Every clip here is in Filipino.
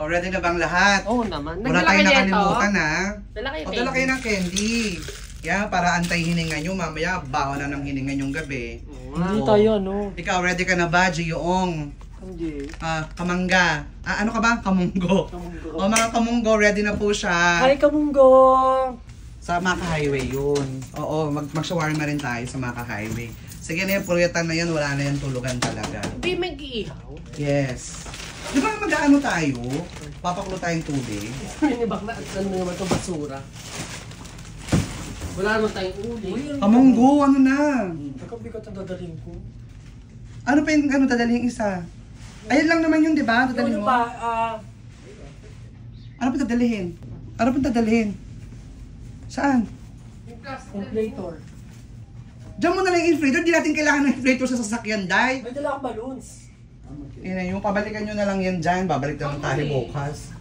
O, ready na bang lahat? Oo naman. Wala tayong nakalimutan ha. Dala kayo ng candy. Yan, para antay hininga nyo. Mamaya, bawa na ng hininga nyong gabi. Hindi tayo, ano. Ikaw, ready ka na ba, Giyong? Hindi. Kamangga. Ano ka ba? Kamunggo. O mga kamunggo, ready na po siya. Hi, kamunggo! Sa Maka Highway yun. Oo, mag-shawarma rin tayo sa Maka Highway. Sige na yung pulutan na yan, wala na yung tulugan talaga. Hindi mag-iihaw. Yes. Di ba mag-ano tayo? Papakulo tayong tubig. Minibak na, ano naman itong basura. Wala naman tayong uli. Kamunggo, ano na? Nakabigat ang dadalhin ko. Ano pa yung dadalhin isa? Ayun lang naman yun, di ba? Dadalhin mo. Ano pa dadalhin? Ano pa dadalhin? Saan? Inflator. Diyan mo na lang yung inflator. Di natin kailangan ng inflator sa sasakyan, Day. May dala akong balloons. Yung pabalikan nyo na lang yan dyan. Babalik naman tayo bukas.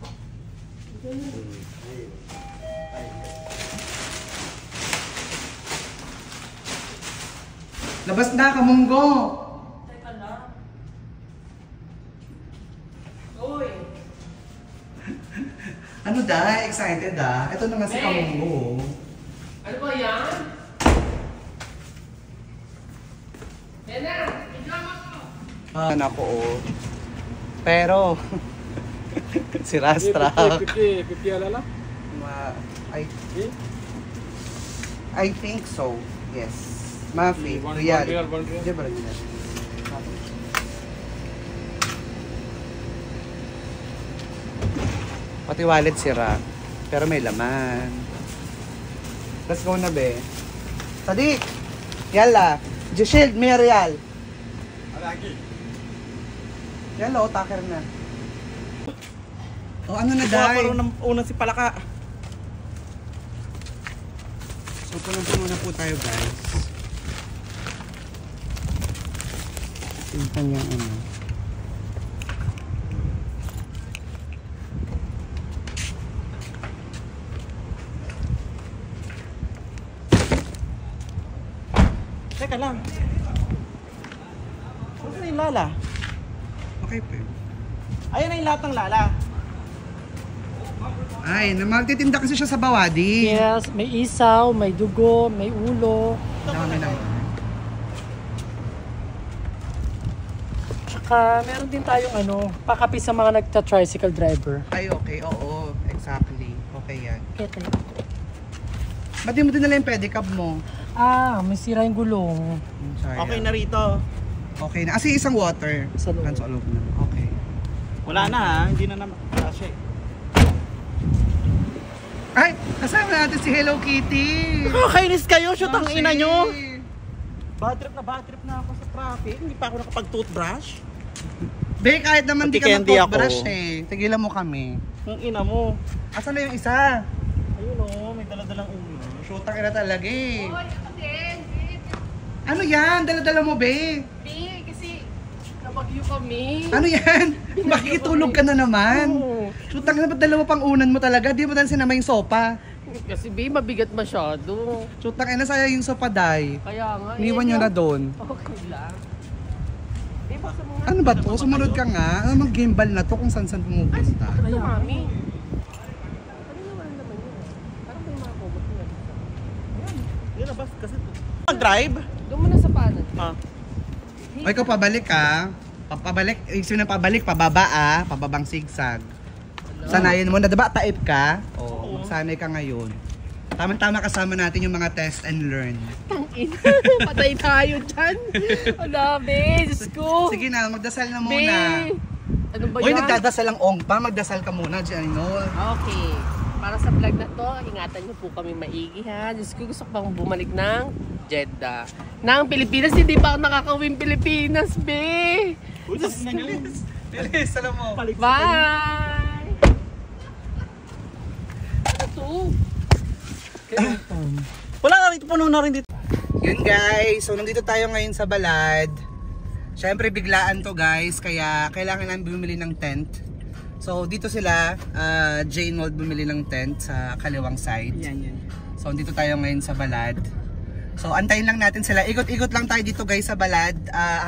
Labas na, kamunggo! Teka lang. Uy! Ano, Day? Excited, ah? Ito naman si kamunggo. Ano ba yan? Yan na! Idrama ko! Nako, oh. Pero, si Rastra. Pipi alala? I think so. Yes. Mafi, real. Di ba real? Pati wallet sira. Pero may laman. Let's go na, be. Sadiq! Yalla! Jeshild, may real. Alagi. Yalla, taker na. O, ano na, Day? Unang si Palaka. So, punong-puno na po tayo, guys. Yung kanyang ano. Teka lang. Ano na yung lala? Okay po. Ayan na yung lahat ng lala. Ay, magtitinda kasi siya sa Bawadi. Yes, may isaw, may dugo, may ulo. Dami naman. Tsaka meron din tayong pakapi sa mga nagta-tricycle driver. Ay, okay. Oo, exactly. Okay yan. Ito. Ba't di mo dinala yung pedicab mo? May sira yung gulong. Sayang. Okay na rito. Okay na. Kasi isang water. Sa loob. Sa loob na. Okay. Wala na ha. Hindi na naman. Kasi. Ay! Kasama natin si Hello Kitty! Kakainis kayo. Shoot ang ina nyo. Bad Bad trip na ako sa traffic. Hindi pa ako nakapag-toothbrush. Be, kahit naman di Pati ka candy mag-toothbrush ako. eh. Tigilan mo kami. Ang ina mo. Asan na yung isa? Ayun o. May daladalang ulo. Shootang ina talaga eh. Uy, ako din! Ano yan? Dala-dala mo, be? Di, kasi nabagyo kami. Ano yan? Makikitulog ka na naman. Oo. Shootang ina, ba't dala mo pang unan mo talaga? Di mo dan sinama yung sopa. Kasi B, mabigat masyado. Shootang ina, sayang yung sopa, Day. Kaya nga. Iniwan nyo na doon. Okay lang. Di ba sa mga... Ano ba to? Sumunod ka nga. Ano mag-gimbal na to kung saan-saan pumupunta? Ano mami? Ano naman naman yun? Parang may mga kumot niya. Yun na bas kasi. Mag-drive? Doon mo na sa panan. O ikaw pabalik ka. Pabalik, isip na pabalik, pababa ah. Pababang sigsag. Sanayin mo na, diba type ka? Oo. Magsanay ka ngayon. Tama-tama kasama natin yung mga test and learn. Tangin. Patay tayo dyan. Ala, be. Diyos ko. Sige na, magdasal na Be. muna. Ano ba Uy, yan? nagdadasal ang ongpa. Magdasal ka muna, Janino. Okay. Para sa vlog na to, ingatan niyo po kami maigi ha. Diyos ko, gusto ko pang bumalik ng Jeddah. Nang Pilipinas, hindi pa ako nakakawin Pilipinas, be. Uy, tapos na nyo. Bilis, alam mo. Bye! Ano to? Wala na rin. Puno na rin dito. Yun guys, so nandito tayo ngayon sa Balad. Siyempre biglaan to guys, kaya kailangan namin bumili ng tent. So dito sila, Jane Wald bumili ng tent sa kaliwang side. Yan. So dito tayo ngayon sa Balad. So, antayin lang natin sila. Ikot-ikot lang tayo dito guys sa Balad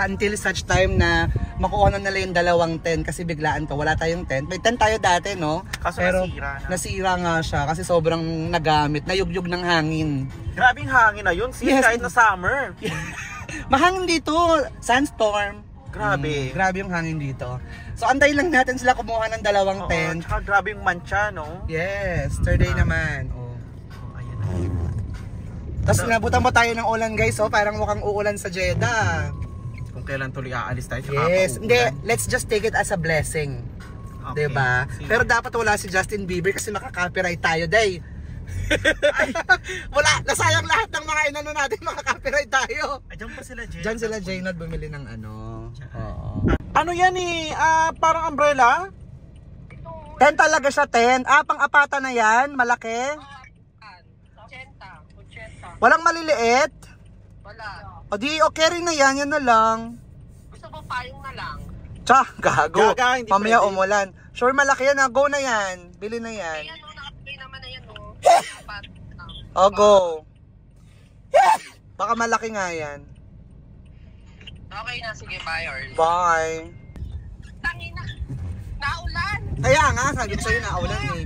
until such time na makuha na nila yung dalawang tent kasi biglaan to. Wala tayong tent. May tent tayo dati, no? Kaso pero nasira na. nasira nga siya kasi sobrang nagamit. Nayugyug ng hangin. Grabing hangin na yun. Yes. Kahit na summer. Mahangin dito. Sandstorm. Grabe. Grabe yung hangin dito. So, antayin lang natin sila kumuha ng dalawang Oo, tent. tsaka grabe yung mancha, no? Yes, Thursday naman. Oh. Ayan na. Tapos inabutan pa tayo ng ulan guys, oh. Parang mukhang uulan sa Jeddah. Kung kailan tuloy aalis tayo. Tsaka Yes, pauulan. hindi, let's just take it as a blessing. Okay. Diba? Sige. Pero dapat wala si Justin Bieber kasi makaka-copyright tayo, day. Wala, nasayang lahat ng mga inano natin, makaka-copyright tayo. Ay, dyan pa sila, Jay. Diyan sila Jaynod bumili ng ano. Oo. Ano yan eh? Parang umbrella? Tent talaga siya, tent. Pang-apata na yan, malaki. 80. Walang maliliit. Wala. O di, okay rin na yan, yan na lang. Gusto mo payong na lang? Tsa, gago. Gaga, hindi Mamaya pwede. umulan. Sure, malaki yan, go na yan. Bili na yan. Ayan o, nakapagay naman na yan o. O, go. Baka malaki nga yan. Okay na, sige, buyers. Bye. Tangina, naulan. Kaya nga, sabi ko sa'yo na ulan eh.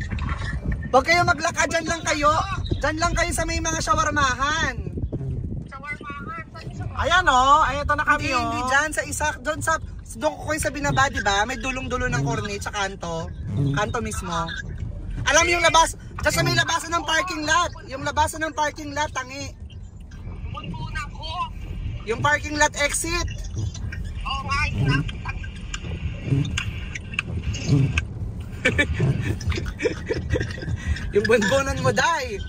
Huwag kayo maglakad, dyan lang kayo. Dyan lang kayo sa may mga shawarmahan. Shawarmahan, saan yung shawarmahan? Ayan oh, ay ito na kami Hindi, hindi dyan, sa isa, doon ko kayo sa binaba, di ba? May dulong-dulo ng cornet sa kanto. Kanto mismo. Alam mo yung labas, dyan sa may labasan ng parking lot. Yung labasan ng parking lot, tangi. Bunbunan ko. Yung parking lot exit. Oo nga, yun na. Yung bunbunan mo, day.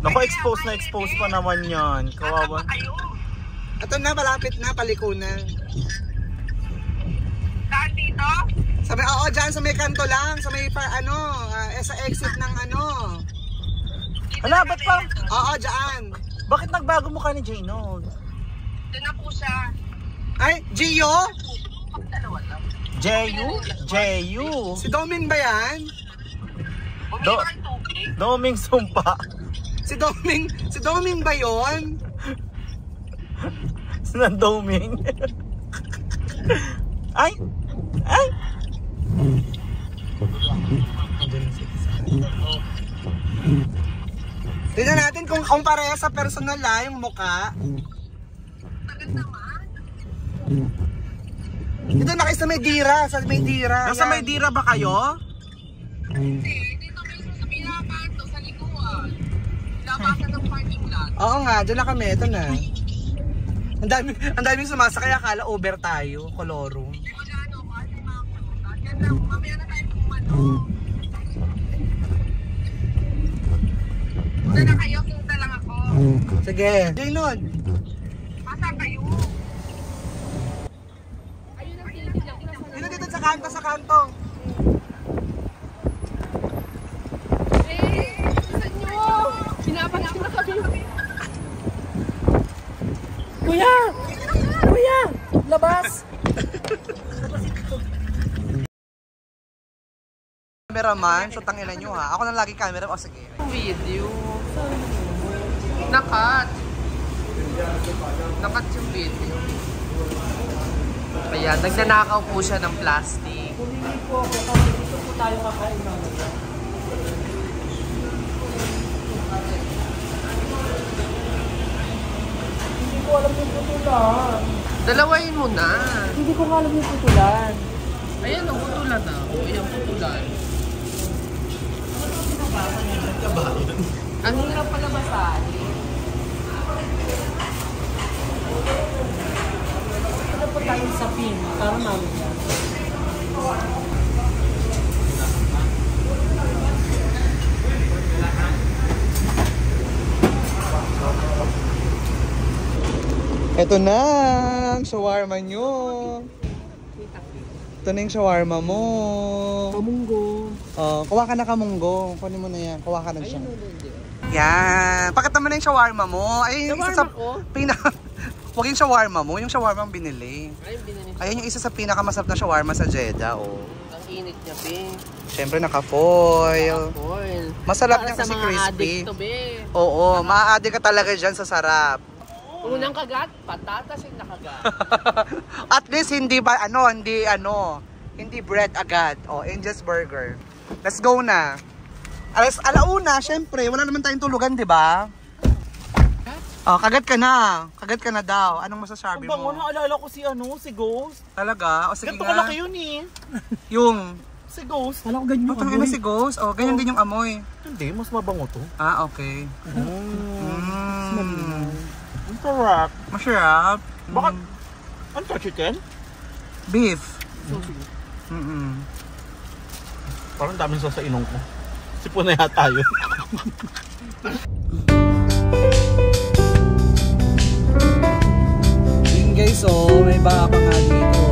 Naku, expose pa naman yan. Kawawa. Kayo. Ito na, malapit na, paliko na. Saan dito? Sa may, oo, dyan sa may kanto lang, sa may, sa exit ng ano. Hala, ba't pa? Oo, dyan. Bakit nagbago mukha ni Jayno? Doon na po siya. Ay, Gio? Dalawa lang. Jeyu? Si Doming ba yan? Bumili Do- ba kayo tubig? Doming sumpa. Si Doming ba yun? Sinang Doming? Ay! Tignan natin kung pareha sa personal yung mukha. Tagal naman. Dito na kayo sa may dira, Nasa Ayan. may dira ba kayo? Hindi, dito mismo sa pinakanto, sa likuan. Labasan ng parking lot. Oo nga, dyan na kami, ito na. Ang daming sumasakay, akala Uber tayo, Koloro. Di ba ano, kasi mga kulutan. Yan lang, mamaya na tayo kumano. Una na kayo, kinta lang ako. Sige. Jaynod. Asan kayo? Dito sa kanto. Saan nyo? Pinapansin na kami. Kuya! Kuya! Labas! Cameraman, so tangilan nyo ha. Ako lang lagi camera. O sige. Video. Nakat yung video. Ayan, nagnanakaw po siya ng plastic. Humingi po ako kasi dito po tayo kakain mamaya. Hindi ko alam yung putulan. Dalawain mo na. Hindi ko nga alam yung putulan. Ayan, ang putulan na. Ayan, putulan. Ang hirap pala basahin. Ano po tayo sa pin? Para mamaya. Ito na ang shawarma nyo. Ito na yung shawarma mo. Kamunggo. Kuha ka na kamunggo. Kunin mo na yan. Kuha ka na siya. Yan. Pakita mo na yung shawarma mo. Ay, yung isa sa Shawarma ko? Huwag yung shawarma mo. Yung shawarma ang binili. Ay, binili. Ayan yung isa sa pinakamasarap na shawarma sa Jeddah. Oh. Ang init niya, be. Siyempre naka-foil. Foil. Masarap Para niya sa kasi mga crispy. addict to, be. Oo, maaadi ka talaga dyan sa sarap. Unang kagat, patatas yung nakagat. At least hindi bread agad. Oh, Angel's Burger. Let's go na. Alauna, syempre, wala naman tayong tulugan, di ba? Oh, kagat ka na. Kagat ka na daw. Anong masasabi Ang bango, mo? naalala ko si Ghost. Talaga? O sige Ganito nga. kalaki yun eh. Yung, Si Ghost. Wala ko ganyan yung tangina si Ghost. Oh, ganyan din yung amoy. Hindi, mas mabango to. Ah, okay. Ang sarap. Masarap. Bakit? Ano to, chicken? Beef. Parang daming sauce sa inong ko. Sipon na yata yun. Yun guys, oh, may baka nga dito.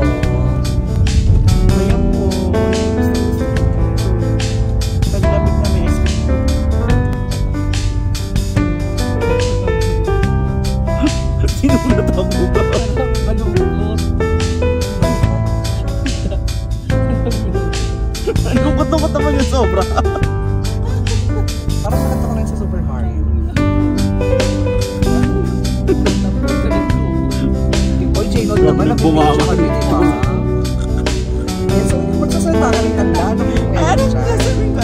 Ayan po. Naglamig na miss. Sinulat ako ba? malungkot. Ang lungkot-lungkot naman yung sobra. Parang nakita ko rin sa Super Mario. Oy, J-Nod naman. Bumawa. Ayan, so magsasalita ka rin tanda. Ano sasabihin ko?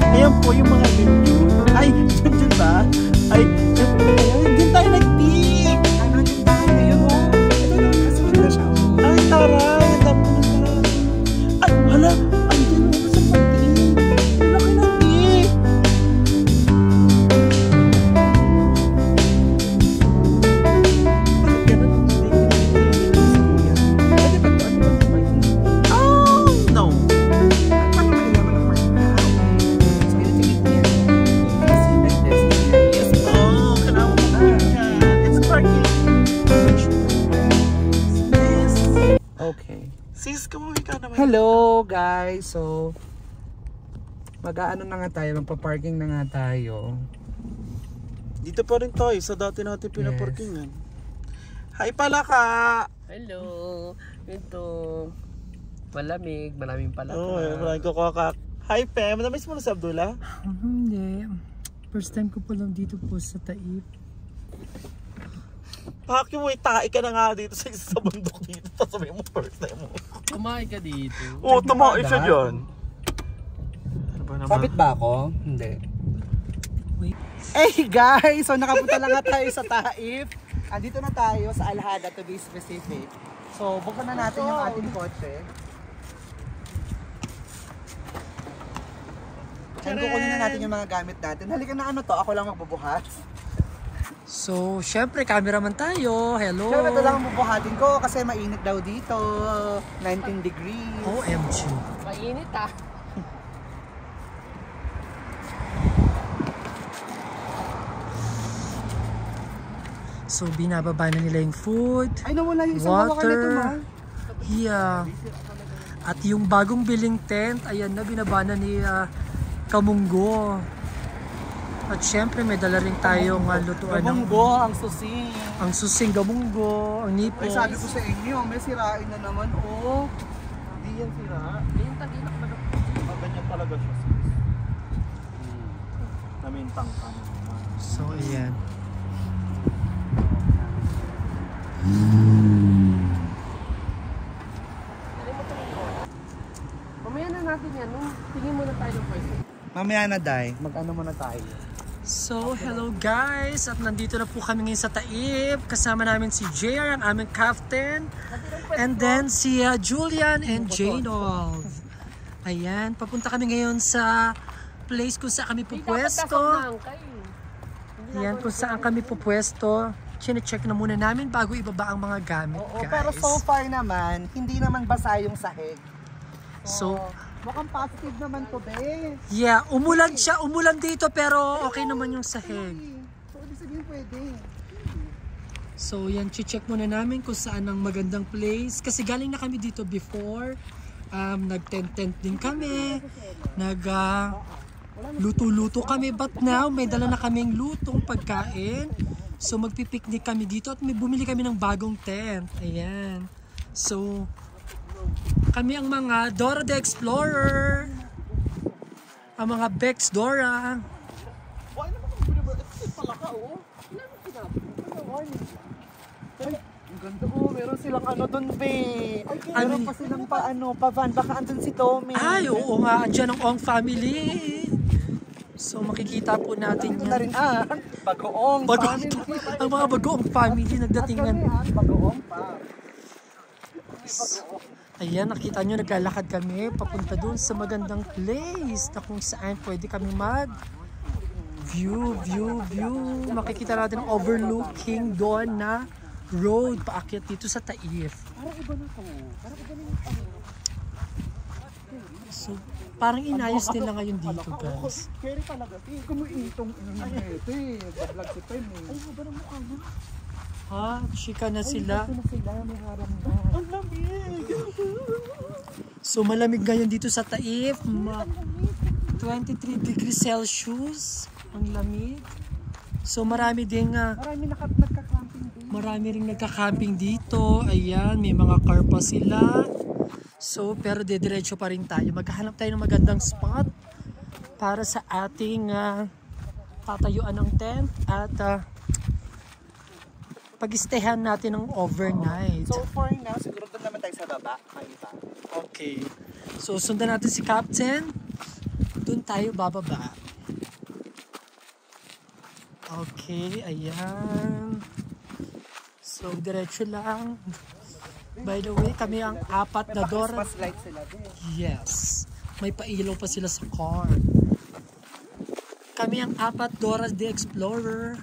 Ayan po yung mga video. Ay, dyan ba? Ay, dyan tayo nag-peak. Ano yung tayo ngayon, oh? Ito naman kasi maganda siya, oh. Ay, taray. Ang dami ko ng taray. Ay, hala. Andyan mo sa pati. Ang laki ng peak. Bakit ganun? Pwede ba ito? Ano ba ito? Oh, no. Paano malalaman ang mark na? So, yun yung tingin niya. Kasi like this. Yes, Oh, kailangan mo yan. It's parking. Yes. okay. Sis, kumuhi ka naman. Hello guys, so mag-aano na nga tayo, magpa-parking na nga tayo. Dito pa rin tayo sa dati natin pinaparkingan. Hi pala ka! Hello. Ito. Malamig. Maraming pala. Oo, maraming kukakak. Hi Pem, namiss mo na si Abdullah? Hindi. First time ko pa lang dito po sa Taip. Pakyo mo, tae ka na nga dito sa isa sa bundok dito. Tapos sabihin mo first time mo. Kumain ka dito. Oo, tumae siya dyan. Ano ba naman? Sabit ba ako? Hindi. Hey guys, so nakapunta lang nga tayo sa Taif. Andito na tayo sa Alhada to be specific. So buksan na natin yung ating kotse. And kukunin na natin yung mga gamit natin. Halika na, ano to, ako lang magbubuhat. So, syempre, cameraman tayo. Hello. Siyempre ito lang ang bubuhatin ko kasi mainit daw dito. 19 degrees. OMG. Mainit ah. So, binababa na nila yung food, Ay, nawala yung isang hawakan nito, ma. water. Yeah. At yung bagong biling tent, ayan na, binaba na ni Kamunggo. At syempre, may dala rin tayong lutuan ng Gamunggo, ang susi. ang susing gamunggo, ang Ay, nipos. sabi ko sa inyo, may sirain na naman, oh. Hindi yan sila. Yung taginak ba na? Ganyan talaga siya. Namintang ka naman. So, ayan. Mamaya na natin yan. Tingin muna tayo ng pwesto. Mamaya na, Day. Mag-ano muna tayo. So, hello guys! At nandito na po kami ngayon sa Taip. Kasama namin si JR, ang aming captain. And then si Julian and Janold. Ayan, papunta kami ngayon sa place kung saan kami pupwesto. Ayan, kung saan kami pupwesto. Chine-check na muna namin bago ibaba ang mga gamit, Oo, guys. pero so far naman, hindi naman basa yung sahig. So, Mukhang positive naman to, be. yeah, umulan siya. Umulan dito pero okay naman yung sahig. So, ibig sabihin pwede. So yan, check muna namin kung saan ang magandang place. Kasi galing na kami dito before. Nag-tent-tent din kami. Luto-luto kami. But now, may dala na kaming lutong pagkain. So magpipiknik kami dito at may bumili kami ng bagong tent. Ayan. So, kami ang mga Dora the Explorer. Ang mga Bex Dora. Why naman kung binibigay? Ito pala ka, oh. meron silang ano dun, be. Ano? Meron pa silang pa van. Baka andun si Tommy. Ay, oo nga, andyan ang Ong family. So makikita po natin Ito na yan. rin Bagoong. Ang mga bagoong family nagdatingan. Bagoong pa. Ayan, nakita nyo, naglalakad kami papunta dun sa magandang place na kung saan pwede kami view. Makikita natin ang overlooking doon na road paakyat dito sa Taif. So, parang inayos nila ngayon dito, guys. Carry talaga. Kumuitong ito eh. Vlog si Pen eh. Ay, ba na mukha mo? Ha? Chika na sila. May harang na. Ang lamig! So, malamig ngayon dito sa Taif. 23 degrees Celsius. Ang lamig. So, marami ding Nagka-camping din. marami ring nagka-camping dito. Ayan, may mga car pa sila. So, pero dediretso pa rin tayo. Maghahanap tayo ng magandang spot para sa ating tatayuan ng tent at pag-stayhan natin ng overnight. So for now, siguro doon naman tayo sa baba. Kaiba. Okay. So, sundan natin si Captain. Doon tayo bababa. Okay, ayan. So, diretso lang. By the way, kami ang apat na Dora. Christmas light sila din. Yes. May pailaw pa sila sa car. Kami ang apat Dora the Explorer.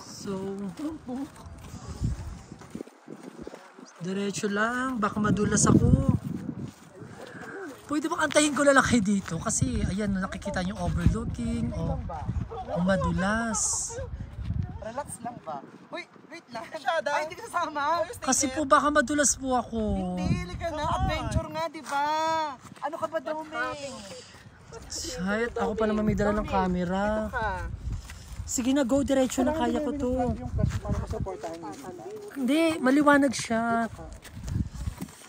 So, diretso lang. Baka madulas ako. Pwede bang antayin ko lang kayo dito? Kasi, ayan, nakikita nyo overlooking. O, madulas. Relax lang ba? Uy, wait lang. Ay, hindi ka sasama. Kasi po baka madulas po ako. Hindi ka na. Adventure nga, di ba? Ano ka ba daw, May? Shit, ako pa naman may dala ng camera. Ka. Sige na, go diretso na, kaya ko to. Yung cash para masuportahan niyo. Hindi, maliwanag siya.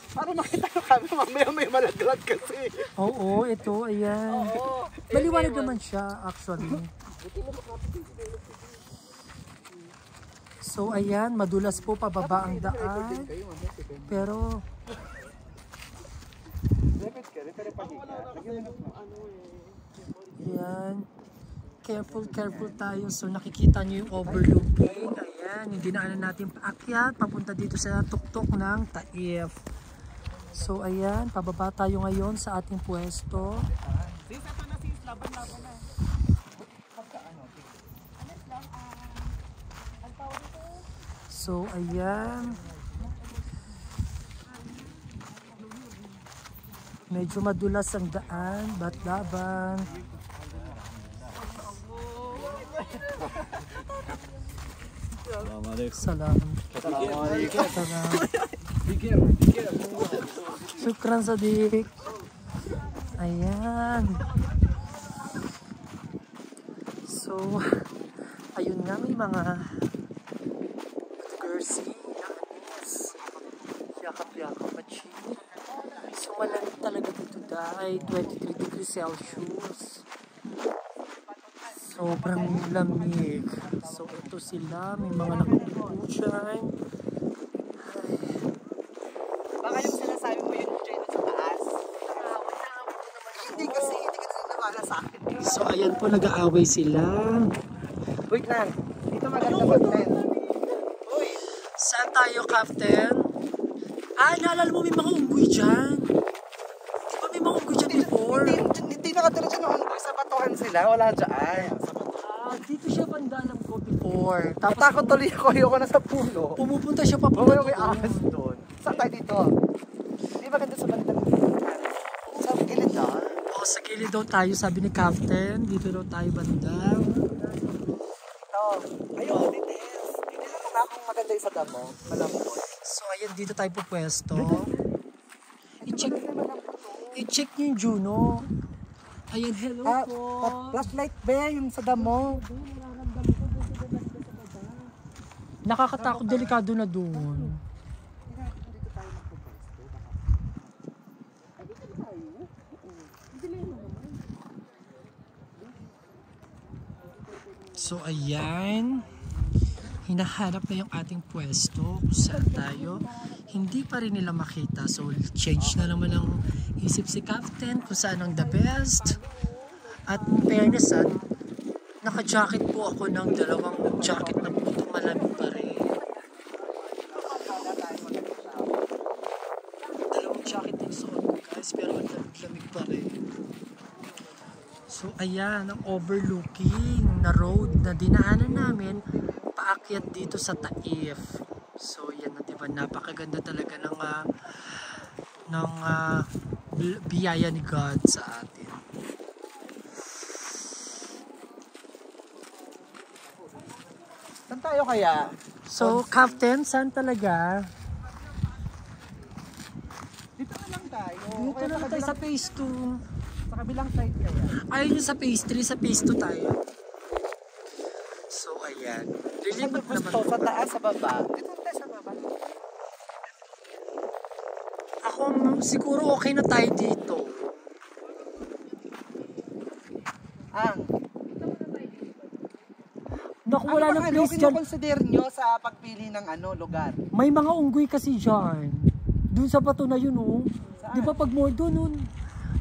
Para makita ko kami, mamaya may malaglag kasi. Oo, ito, ayan. Maliwanag naman siya, actually. So, ayan, madulas po pababa ang daan. Pero, ayan. Careful tayo. So, nakikita nyo yung overlooking. Ayan, yung dinaanan natin paakyat, papunta dito sa tuktok ng Taif. So, ayan, pababa tayo ngayon sa ating pwesto. So, ayan. Medyo madulas ang daan, ba't laban? Salam. Salam. Shukran Sadiq. Ayan. So, ayun nga, may mga Gersi, Yanis, yakap-yakap at chill. So, malamig talaga dito dahil 23 degrees Celsius. Sobrang lamig. So, ito sila. May mga nakukupo dyan. Baka yung sinasabi mo yun dyan sa taas. Hindi kasi nawala sa akin. So, ayan po, nag-aaway sila. Wait lang. Dito maganda mag-tent. Uy! Saan tayo, Captain? Ah, naalala mo may mga unggoy dyan. Di ba may mga unggoy dyan before? Hindi nakatira dyan noon. Sa batuhan sila. Wala dyan. Ah, dito siya banda alam ko before. Tapos Natakot tuloy ako. Ayoko na sa puno. pumupunta siya papunta May ahas doon. Saan tayo dito? Di ba ganda sa banda? Sa gilid na? O, sa gilid daw tayo, sabi ni Captain. Dito daw tayo banda. Ito. Ayun, details. Details ako nga kung maganda yung sa damo. Malambot. So, ayan, dito tayo po pwesto. I-check niyo yung Juno. Ayan, hello po. Flashlight ba yung sa damo? Nakakatakot, delikado na doon. So ayan, hinahanap na yung ating pwesto kung saan tayo. Hindi pa rin nila makita. So change na naman ang isip si Captain kung saan ang the best. At in fairness, naka-jacket po ako ng dalawang jacket na puto malamig pa rin. Dalawang jacket yung suot ko guys, pero ang lamig pa rin. So ayan, ang overlooking na road na dinaanan namin paakyat dito sa Taif. So yan na, diba, napakaganda talaga ng biyaya ni God sa atin. Saan tayo kaya? So Captain, saan talaga? Dito na lang tayo. Dito na lang tayo sa phase 2. Sa kabilang side kaya. Ayun yung sa phase 3, sa phase 2 tayo. So ayan. Lilipat naman. Sa taas, sa baba. Dito tayo sa baba. Ako siguro okay na tayo dito. Naku, wala nang place dyan. Ano consider nyo sa pagpili ng lugar? May mga unggoy kasi dyan. Doon sa bato na yun, oh. Di ba pag more doon,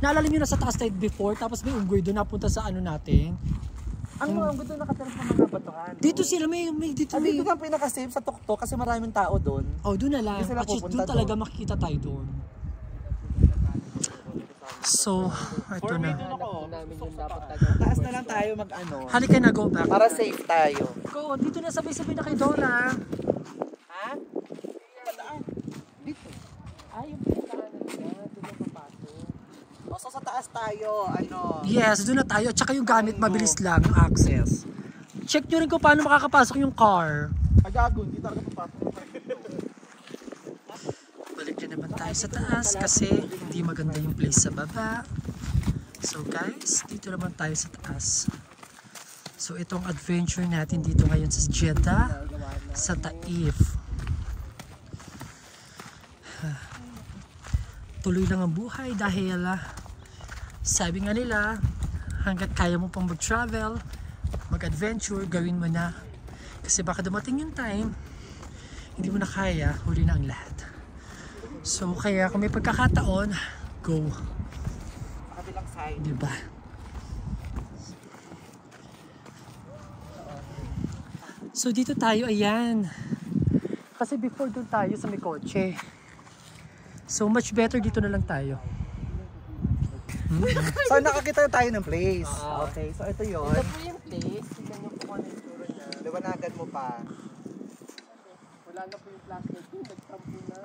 naalala nyo na sa taas tayo before, tapos may unggoy doon, napunta sa natin. Ang mga unggoy doon nakatira sa mga batuhan. Dito sila, dito may... Dito ang pinaka-safe sa tuktok kasi maraming tao doon. Oh, doon na lang. At doon talaga makikita tayo doon. So, ito na. Taas na lang tayo Halika na, go back. para safe tayo. Go, dito na sabay-sabay na kay Dora. Ha? Dito. Yung pinakanan niya, doon ang papasok. O, so sa taas tayo, Yes, doon na tayo. Tsaka yung gamit, mabilis lang ang access. Check nyo rin kung paano makakapasok yung car. Agago, hindi talaga papasok. Balik na naman tayo sa taas kasi hindi maganda yung place sa baba. So guys, dito naman tayo sa taas. So itong adventure natin dito ngayon sa Jeddah, sa Taif. Tuloy lang ang buhay dahil sabi nga nila, hanggat kaya mo pang mag-travel, mag-adventure, gawin mo na. Kasi baka dumating yung time, hindi mo na kaya, huli na ang lahat. So kaya kung may pagkakataon, go. Kabilang side. Diba? So dito tayo, ayan. Kasi before doon tayo sa may kotse. So much better dito na lang tayo. So nakakita tayo ng place. Okay, so ito yun. Ito po yung place. Tignan niyo po ano yung tsura niya. Liwanagan mo pa. Wala na po yung plastic. Nagtampo na.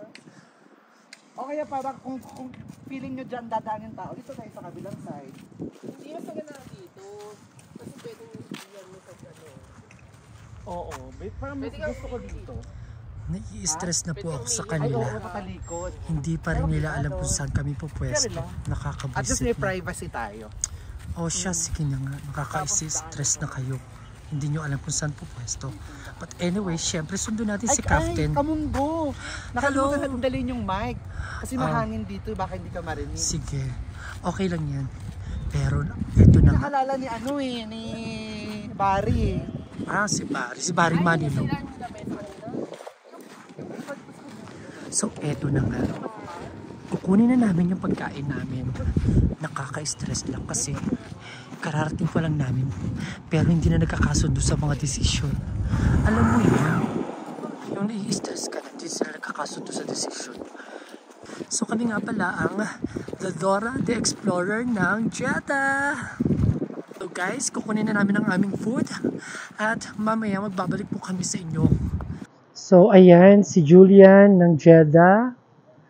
O kaya parang kung feeling nyo dyan dadaan yung tao, dito tayo sa kabilang side. Hindi mas maganda dito. Kasi pwedeng iyan mo sa Oo, parang mas gusto ko dito. Nai-stress na po ako sa Ay, oo, kanila. nakalikod. Hindi pa rin nila alam kung saan kami po pwesto. At least Nakakabwisit may na. privacy tayo. O siya, sige na nga. Nakaka-stress na kayo. Hindi nyo alam kung saan po pwesto. But anyway, syempre sundo natin si Captain. Ay, kamunggo. Nakalimutan Hello. natin dalhin yung mic. Kasi mahangin dito, baka hindi ka marinig. Sige. Okay lang yan. Pero ito na nga. Nakalala ni Barry. Si Barry. Si Barry Manilow. So, eto na nga. Kukunin na namin yung pagkain namin. Nakaka-stress lang kasi kararating pa lang namin. Pero hindi na nagkakasundo sa mga desisyon. Alam mo yun, yung nai-stress ka na, hindi sila nagkakasundo sa desisyon. So, kami nga pala ang The Dora the Explorer ng Jeddah. So guys, kukunin na namin ang aming food at mamaya magbabalik po kami sa inyo. So ayan, si Julian ng Jeddah.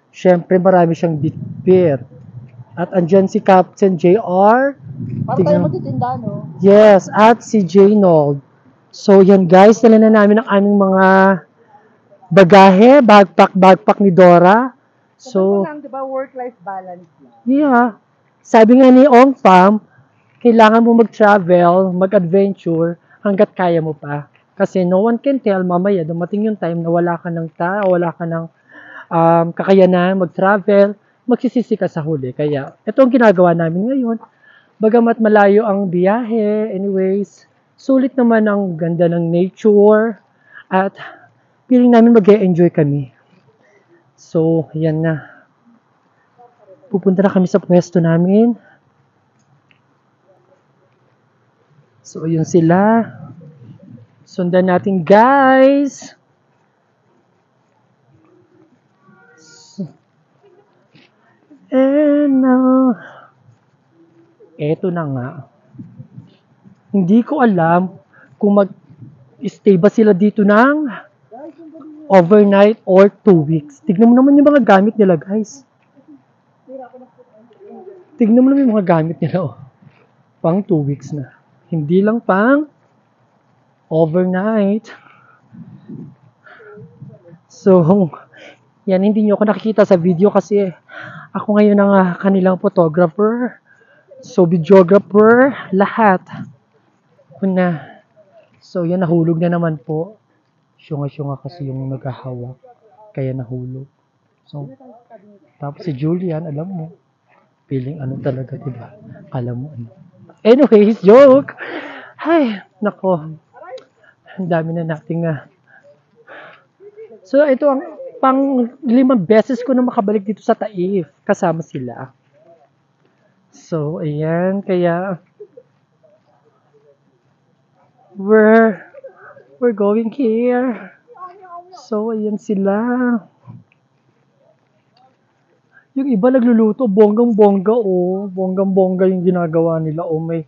Siyempre marami siyang bitbit. At andyan si Captain JR. Parang tayo matitinda, no? Yes, at si Jaynold. So yan guys, dala na namin ang aming mga bagahe, backpack ni Dora. So, di ba work-life balance lang? yeah. Sabi nga ni Ong Pam, kailangan mo mag-travel, mag-adventure, hanggat kaya mo pa. Kasi no one can tell, mamaya dumating yung time na wala ka ng wala ka ng kakayanan, mag-travel, magsisisi ka sa huli. Kaya, ito ang ginagawa namin ngayon. Bagamat malayo ang biyahe, anyways, Sulit naman ang ganda ng nature at feeling namin mag-e-enjoy kami. So, yan na. Pupunta na kami sa pwesto namin. So, yun sila. Sundan natin, guys. And eto na nga. Hindi ko alam kung mag-stay ba sila dito ng overnight or 2 weeks. Tignan mo naman yung mga gamit nila, guys. Tignan mo naman yung mga gamit nila, oh. Pang 2 weeks na. Hindi lang pang overnight. So, yan, hindi nyo ako nakikita sa video kasi ako ngayon ang kanilang photographer. So, videographer, lahat. Una. So, yan, nahulog na naman po. Syunga-syunga kasi yung naghahawak. Kaya nahulog. So, tapos si Julian, alam mo, feeling ano talaga, diba? Kala mo ano. Anyways, joke! Ay, nako. Ang dami na nating So, ito ang pang 5 beses ko na makabalik dito sa Taif. Kasama sila. So, ayan. Kaya, we're going here. So, ayan sila. Yung iba nagluluto, bonggang-bongga, oh. Bonggang-bongga yung ginagawa nila, oh. May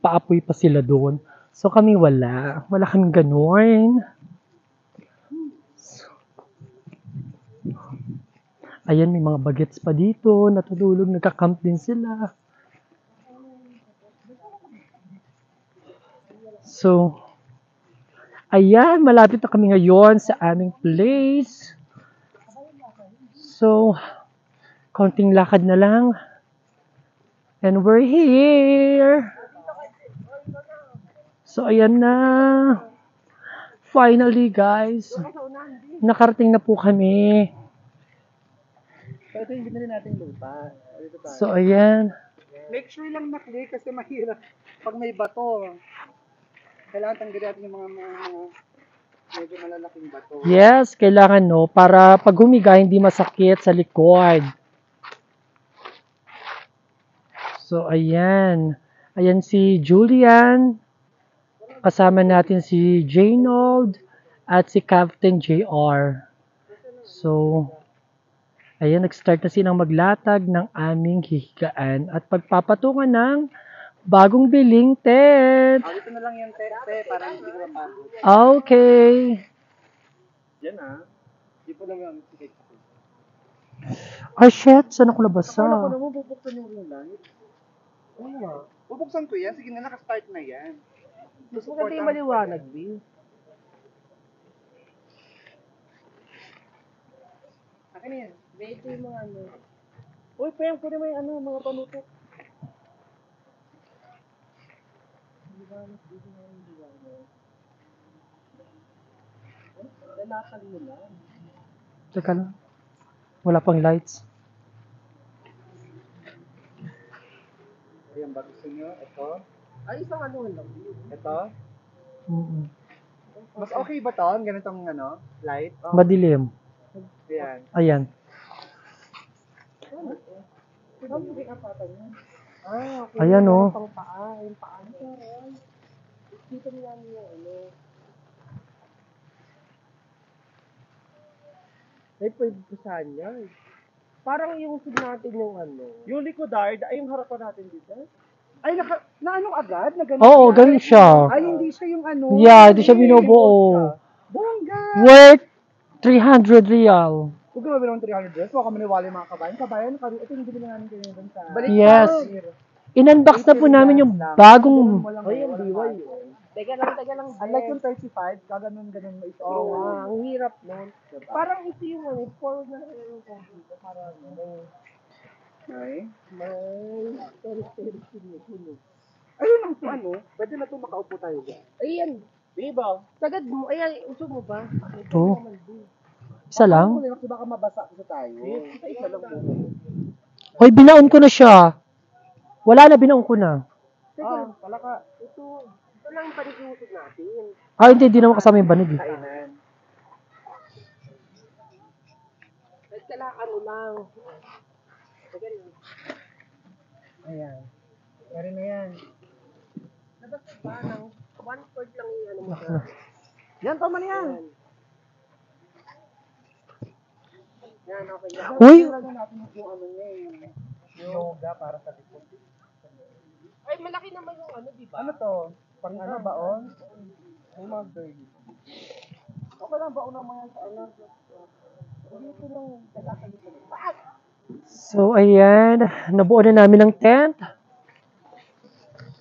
paapoy pa sila doon. So, kami wala. Wala kaming ganun. Ayan, may mga bagets pa dito. Natutulog, nagka-camp din sila. So, ayan, malapit na kami ngayon sa aming place. So, konting lakad na lang. And we're here. So, ayan na. Finally, guys. Nakarating na po kami. So, ito yung binili natin lupa. So, ayan. Make sure lang na-clear kasi mahirap. Pag may bato, kailangan tanggalin natin yung mga medyo malalaking bato. Yes, kailangan no. Para pag humiga, hindi masakit sa likod. So, ayan. Ayan si Julian. Kasama natin si Jaynold at si Captain JR. So, ayan, nag-start na silang maglatag ng aming hihigaan at pagpapatungan ng bagong biling tent. Dito na lang yung te, para hindi ko mapagod. Okay. Yan Di pa lang yung sige. Ay, shit. Saan ako nabasa? Akala ko naman bubuksan yung ring light. Bubuksan ko yan. Sige na, naka-start na yan. Gusto mo yung maliwanag, B. Akin yan. Ito yung mga ano. Uy, pwede mo yung mga panutok. Teka lang. Wala pang lights. Ayan ba gusto nyo? Ito. Ay, isang ano lang. Ito. Mm-mm. Mas okay ba to? Ganitong light? Madilim. Ayan. Ayan. Okay. Ayan, oh. Pang paa. Yung paa. Dito mo yan yung ano. Ay, pwede ko saan yan. Parang yung food natin yung ano. Yung likodard, ay yung harapan natin dito. Ay, na ano agad? Na ganun Oo, yan? ganun siya. Ay, hindi siya yung ano. Yeah, di siya binubuo. Bongga! Worth 300 real. Huwag ka mabilang 300 dress. Huwag ka maniwala yung mga kabayan. Kabayan, ito yung bili namin kayo dun sa... Yes. In-unbox na po namin yung bagong... Ay, yung biway. Teka lang. Unlike yung 35, ganun mo ito. Oo, ang hirap nun. Parang ito yung ano, forward na lang yung computer. Para ano, Ay. may story. Ayun ang ano. Pwede na ito makaupo tayo dyan. Ayan. Diba? Sagad mo. Ayan, uso mo ba? Ito. Isa lang? Kasi baka mabasa kasi tayo. Isa lang po. Hoy, binaon ko na siya. Wala na, binaon ko na. Teka, pala ka. Ito lang yung panigiusog natin. Ah, hindi naman kasama yung banig. Kainan. Ano lang. Ayan. Pwede na yan. Nabas ba ng 1/4 lang yung ano mo. Yan, tama na yan. Yan, okay yan. Uy! Lagyan natin yung ano niya yung yoga para sa likod. Ay, malaki naman yung ano, di ba? Ano to? Pang ano, baon? May mga girl. Okay lang, baon naman yan sa ano. Dito lang. So, ayan. Nabuo na namin ng tent.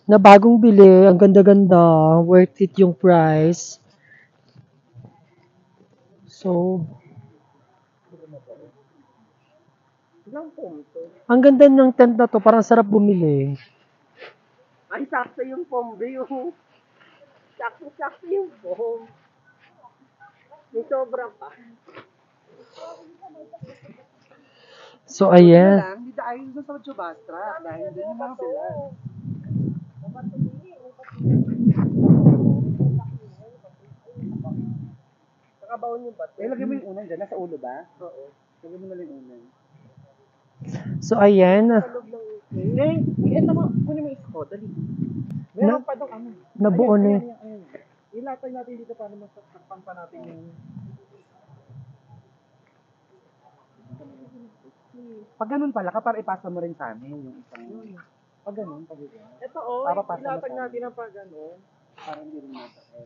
Na bagong bili. Ang ganda-ganda. Worth it yung price. So, Ilang pomto? ang ganda ng tent na to. Parang sarap bumili. Ay, sakto yung pombe yung... Sakto yung pom. May sobra pa. So, ayan. Hindi dahil doon sa Chubastra. Dahil doon yung mga sila. Nakabaon yung bato. Lagyan mo yung unan dyan. Nasa ulo ba? Oo. Lagyan mo na yung unan. So, ayan. Neng, ito mo. Kunin mo isko. Dali. Meron pa doon ano. Nabuo na. Ilatay natin dito para masakpan pa natin yung... Pag ganun pala, kapag ipasa mo rin sa amin yung isang... Pag ganun, pag ganun. Ito Para pasa mo ilatag sa natin ang pag ano. Parang hindi rin masakit.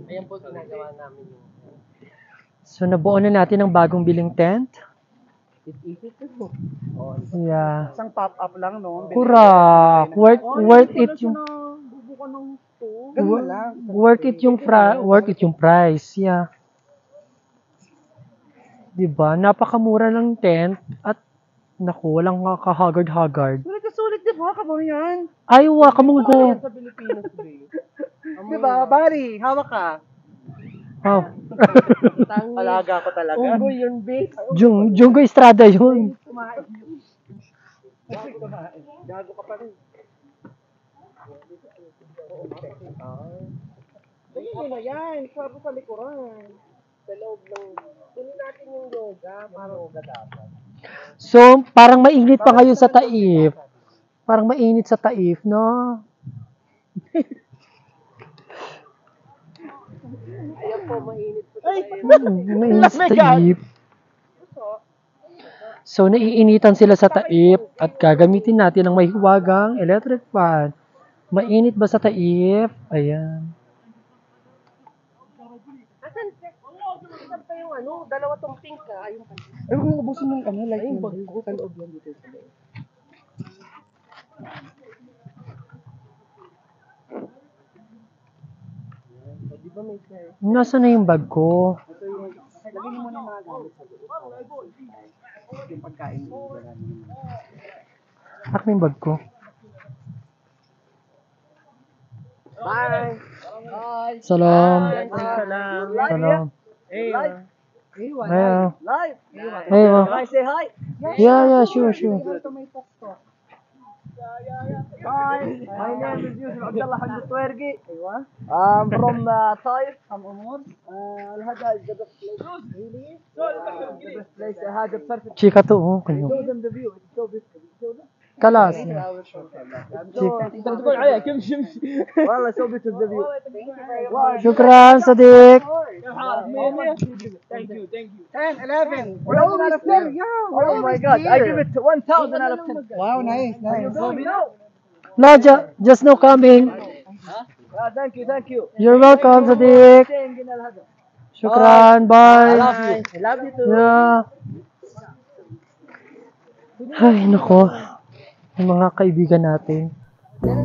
Ayan po ginagawa namin yung... So, nabuo na natin ang bagong biling tent. It's easy to do. Yeah. Isang pop-up lang, no? Correct. Worth it yung... Bubuka ng to. Ganun lang. Worth it yung price. Yeah. Diba? Napakamura ng tent at naku, walang kahagard-hagard. Sulit, di ba? Kamo yan. Ay, kamunggo. Sa Pilipinas, babe. Di ba? Bari, hawak ka. Wow. Alaga ko talaga. Unggo yun, babe. Junggo Estrada yun. Kumain. Gago ka pa rin. Ayun nila yan. Sabi sa likuran. Sa loob ng... Kunin natin yung yoga. Para yoga dapat. So, parang mainit pa ngayon sa Taif. Parang mainit sa Taif, no? Ayan po, mainit po. Mainit sa Taif. So, naiinitan sila sa Taif at gagamitin natin ang mahiwagang electric fan. Mainit ba sa Taif? Ayan. Asan pa yung ano? Dalawa tong pink ka. Ayun pa. Ay, kung ubusin ng ano, like yung bago sa loob yan dito sa loob. Di ba may share? Nasaan na yung bag ko? Ito yung, lagyan mo muna yung mga gamit sa loob. Yung pagkain mo. Akin yung bag ko. Bye! Salam. Salam! Salam. Hey! Ayan. Live! Ayan. Say hi! Yeah, sure. Bye! My name is Yusuf Abdullah Hamid Twergi. I'm from Taif. I'm Umar. هذا is the best place. Really? The best place. هذا perfect. Chika to, oh. Kanyo. Show them the view. It's so beautiful. Kalas. تقول عليها كم شمس والله so beautiful the view. Shukran, Sadiq. Thank you. 10, 11. We're almost out of 10. Yeah. Oh my God. I give it 1,000 out of 10. Wow, nice. No, just no coming. Thank you. You're welcome, Sadiq. Shukran, bye. I love you too. Yeah. Ay, nako. Yung mga kaibigan natin. Dito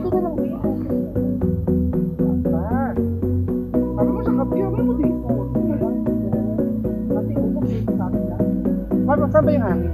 na lang dito. Sabi mo sa kapi, ano mo dito? Kasi utok dito sa akin lang. Saan ba yung hangin?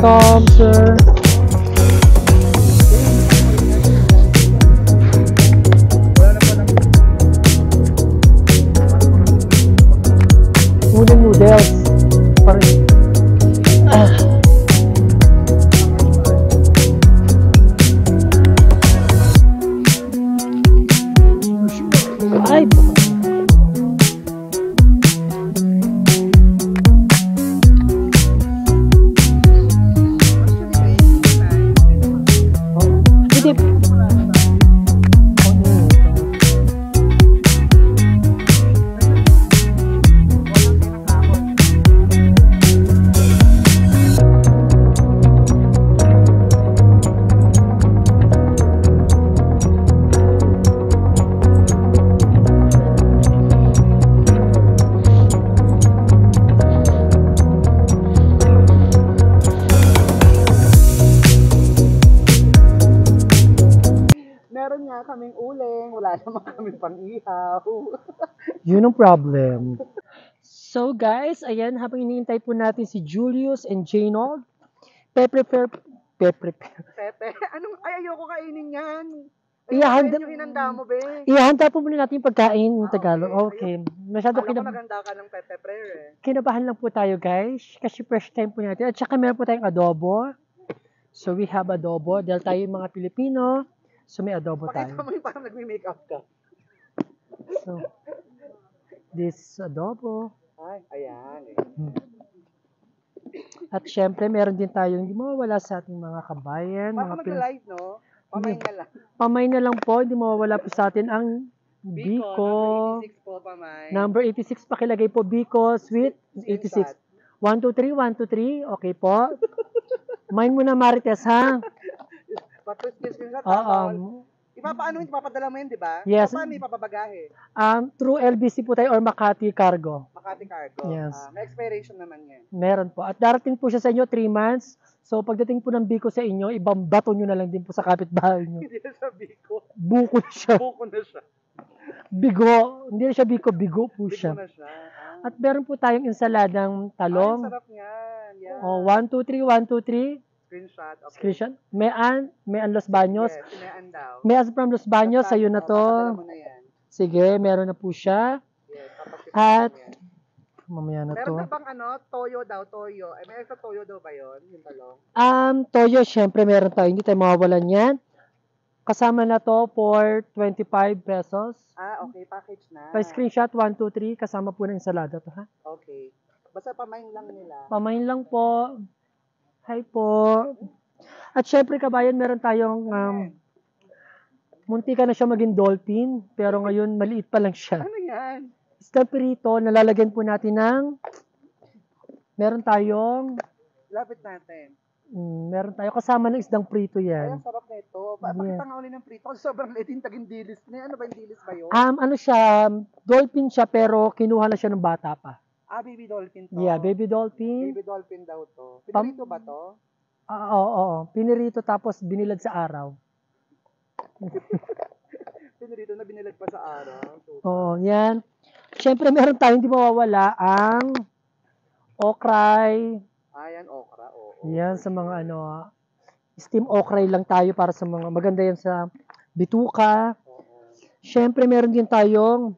welcome, sir. Uling noodles. Parang... Ay! Hindi. Meron nga kaming uling, wala naman kaming pang-ihaw. Yun ang problem. So guys, ayan, habang iniintay po natin si Julius and Janold, prepare. Pepe, ayoko kainin yan. Ihanda, Yung hinanda mo, be. ihanda po muna natin yung pagkain ng Tagalog. Okay. Masyado Alam ko naganda ka ng pepe prayer eh. kinabahan lang po tayo guys, kasi first time po natin. At saka meron po tayong adobo. So we have adobo, dahil tayo yung mga Pilipino, so may adobo Pakita tayo. mo yung parang nagme-makeup ka. So, this adobo. Ay, ayan eh. At syempre, meron din tayong hindi mawawala sa ating mga kabayan. Parang Mga Pil- mag-live, no? Pamain nga lang. Pamay na lang po, hindi mawawala po sa atin ang Biko. Number 86 po, pamay. Number 86, pakilagay po Biko, sweet, 86. 1, 2, 3, 1, 2, 3, okay po. Mine muna Marites, ha? Patwist ka, Oo. Ipapaano yun, ipapadala mo yun, di ba? Yes. Paano ipapabagahe? Through LBC po tayo or Makati Cargo. Makati Cargo. Yes. May expiration naman yan. Meron po. At darating po siya sa inyo 3 months. So pagdating po ng Biko sa inyo, ibang bato nyo na lang din po sa kapitbahay nyo. Hindi na siya Biko. Buko na siya. Buko na siya. Bigo. Hindi na siya Biko, bigo po Biko siya. na siya. At meron po tayong ensaladang Ay, talong. sarap niyan. Yeah. Oh, 1, 2, 3, 1, 2, 3. Screenshot. Okay. Screenshot. Mayan Los Baños. Yes, sinayaan daw. Mayan from Los Baños, Basta, sa'yo na papadala to. mo na yan. Sige, meron na po siya. Yes, papakita At, mo yan. mamaya na Meron to. na bang toyo daw, toyo? Ay, may extra toyo daw ba yun? Yung talong? Toyo, syempre meron tayo. Hindi tayo mawawalan yan. Kasama na to for 25 pesos. Okay, package na. Pa-screenshot, 1, 2, 3. Kasama po ng ensalada to, ha? Okay. Basta pamain lang nila. Pamain lang po. Hi po. At syempre, kabayan, meron tayong munti ka na siya maging dolphin. Pero ngayon, maliit pa lang siya. Ano yan? Isda pirito, nalalagyan po natin ng meron tayong Lapit natin. meron tayo kasama ng isdang prito Ay, yan. ang sarap nito. Pakita nga uli ng prito. Kasi sobrang liit yung taging dilis na. Ano ba yung dilis ba yun? Ano siya, dolphin siya pero kinuha na siya ng bata pa. Baby dolphin to. Yeah, baby dolphin. Baby dolphin daw to. Pinarito ba to? Oo. Pinirito tapos binilad sa araw. Pinarito na binilad pa sa araw. So, Oo, yan. Siyempre meron tayong hindi mawawala ang okray. ayan, okra. Oo. Yan sa mga steam okray lang tayo para sa mga maganda yan sa bituka. Siyempre meron din tayong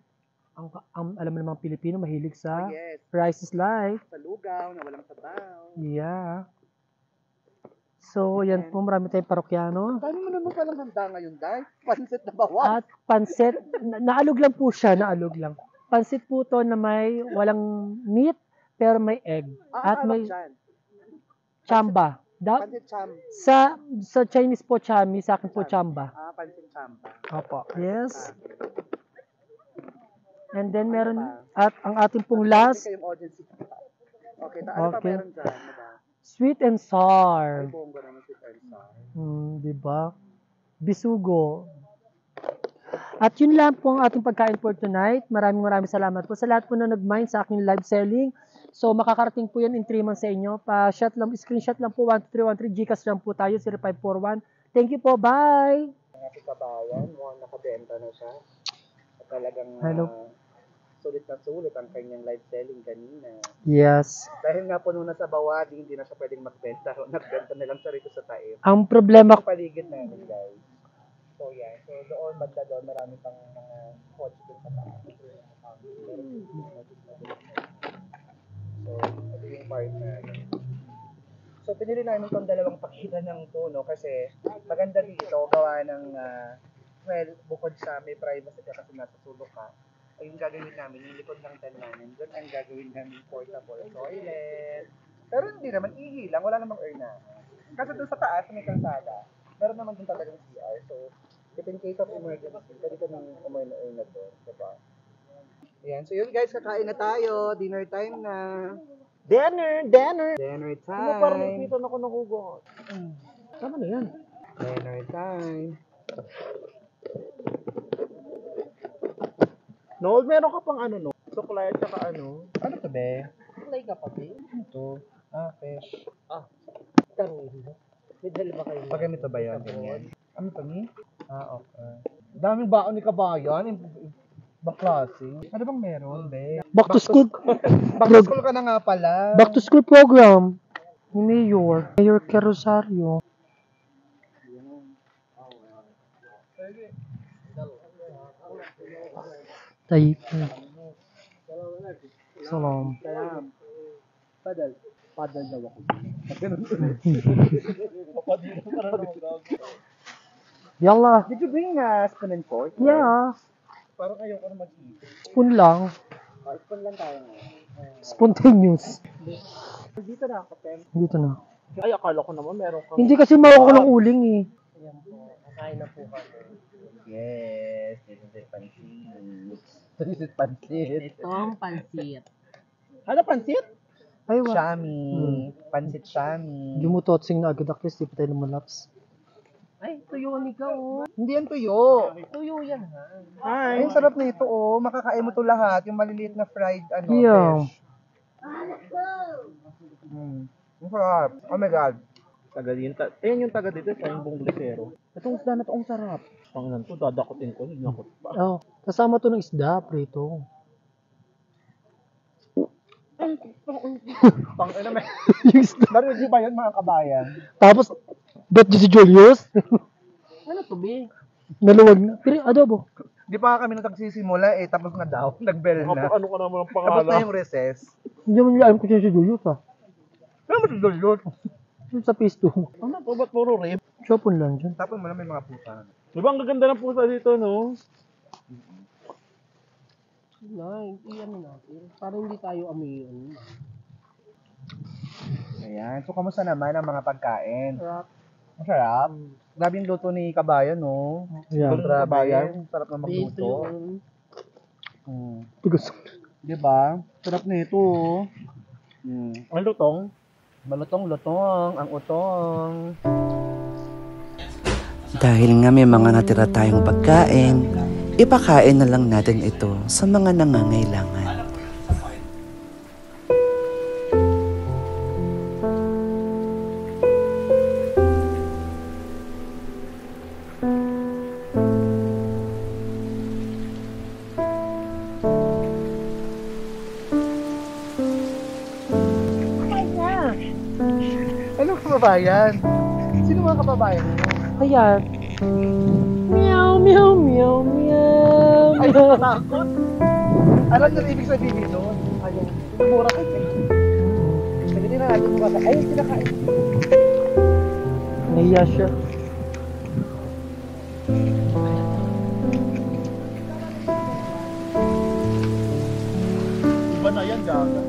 alam mo naman Pilipino mahilig sa Yes. rice is life. Sa lugaw na walang sabaw. Yeah. So, yan po, marami tayong parokyano. Paano mo naman palang handa ngayon, Day? Pansit na bawas. At pansit, naalog lang po siya, naalog lang. Pansit po to na may walang meat, pero may egg. At may dyan. chamba. Pansit cham. Sa Chinese po chami, sa akin po chamba. Pansit chamba. Opo. Yes. And then meron, at ang ating pong last, Hindi kayong audience. Okay, ano pa Okay. meron dyan? Diba? sweet and Ay, sour. bongga naman si Elsa. Diba? Bisugo. At yun lang po ang ating pagkain for tonight. Maraming salamat po sa lahat po na nag-mind sa aking live selling. So makakarating po yan in 3 months sa inyo. Pa-shot lang, screenshot lang po 12313 Gcash lang po tayo 0541. Thank you po. Bye. Mga kabayan, mukhang nakabenta na siya. At talagang Hello. sulit na sulit ang kanyang live selling kanina. Yes. Dahil nga puno na sa bawadi, hindi na siya pwedeng magbenta. Nagbenta na lang siya rito sa Taif. Ang problema, Ang paligid namin, guys. So, yan. So, doon, banda doon, marami pang mga kotse doon sa taas. So, ito yung part na. So, pinili namin itong dalawang pakita ng tono kasi maganda dito, gawa ng, well, bukod sa may privacy ka kasi nasa sulok ka, ay yung gagawin namin, yung likod ng tent namin, doon ang gagawin namin portable toilet. Pero hindi naman, ihilang, wala namang urnahan. Kasi doon sa taas, may kalsada, meron naman din talagang CR. So, if in case of emergency, pwede ka nang umurna doon, diba? Ayan, so yun guys, kakain na tayo, dinner time na. Dinner! Dinner Ano, parang time. nakita na ako ng hugot. Tama na yan. Dinner time. Noel, meron ka pang ano, no? Suklay at saka ano? Ano to, be? Play ka pa, be. Ito. Fish. Tanong. May dali ba kayo? Pag ganito ba yan? Ganyan. Ano to, ni? Okay. Daming baon ni Kabayan. Ibang klase. Ano bang meron, be? back to school, Back to school ka na nga pala. back to school program ni Mayor Rosario. Tayo. Salam. Padal daw ako. Yalla. Did you bring spoon and fork? Yeah. Parang ayaw ko na mag-eat. Spoon lang. Spoon lang tayo. Spontaneous. Dito na ako, Tem. Dito na. Ay, akala ko naman meron kang... Hindi kasi mawak ko ng uling eh. Ayan po. Kakain na po kami. Yes, this is pansit. This is pansit. Ito ang pansit. Ano, pansit? Ay, wa. Shami. Pansit shami. Hindi mo totsing na agad akis, di pa tayo lumalaps. Ay, tuyo ni ka, oh. Hindi yan tuyo. Tuyo yan, ha? Ay, ang sarap nito, oh. Makakain mo to lahat. Yung maliliit na fried, Yeah. fish. Ang sarap. Oh my God. Taga din. Ayan yung taga dito, siya yung bunglisero. Itong isda na to, ang sarap. Panginan to, dadakutin ko. Nakot pa. Oh, kasama to ng isda, prito. Pang-ina, may... Yung isda. Narinig ba yun, mga kabayan? Tapos, bet si Julius. Ano to, be? Naluwag na. Pero adobo. Di pa kami nagsisimula eh, tapos na daw. Nag-bell na. Ano ka naman ang Tapos na pangalan? yung recess. Hindi mo nila alam kung sino si Julius ah. Ano mo ito yun? Yung sa phase 2. Ano to, ba't puro rib? Shopon lang dyan. Tapos mo na may mga pusa. Di ba ang gaganda ng pusa dito, no? Iyan natin. Para hindi tayo amiyon. Ayan. So, kamusta naman ang mga pagkain? Sarap. Masarap. Grabe yung luto ni Kabayan, no? Yeah. Grabe. Kabayan. Sarap na Based magluto. yung... Tigas. Diba? Sarap nito, oh. Ang lutong. Malutong-lutong, ang utong. Dahil nga may mga natira tayong pagkain, ipakain na lang natin ito sa mga nangangailangan. Ano kababayan? Sino mga kababayan mo? Ayan. Meow, meow, meow, meow. Ay, natakot. Alam niyo ibig sabihin nun? Ayun. Mura kasi. Hindi na natin mukha. Ay, kinakain. Nahiya siya. Iba na yan, gaga.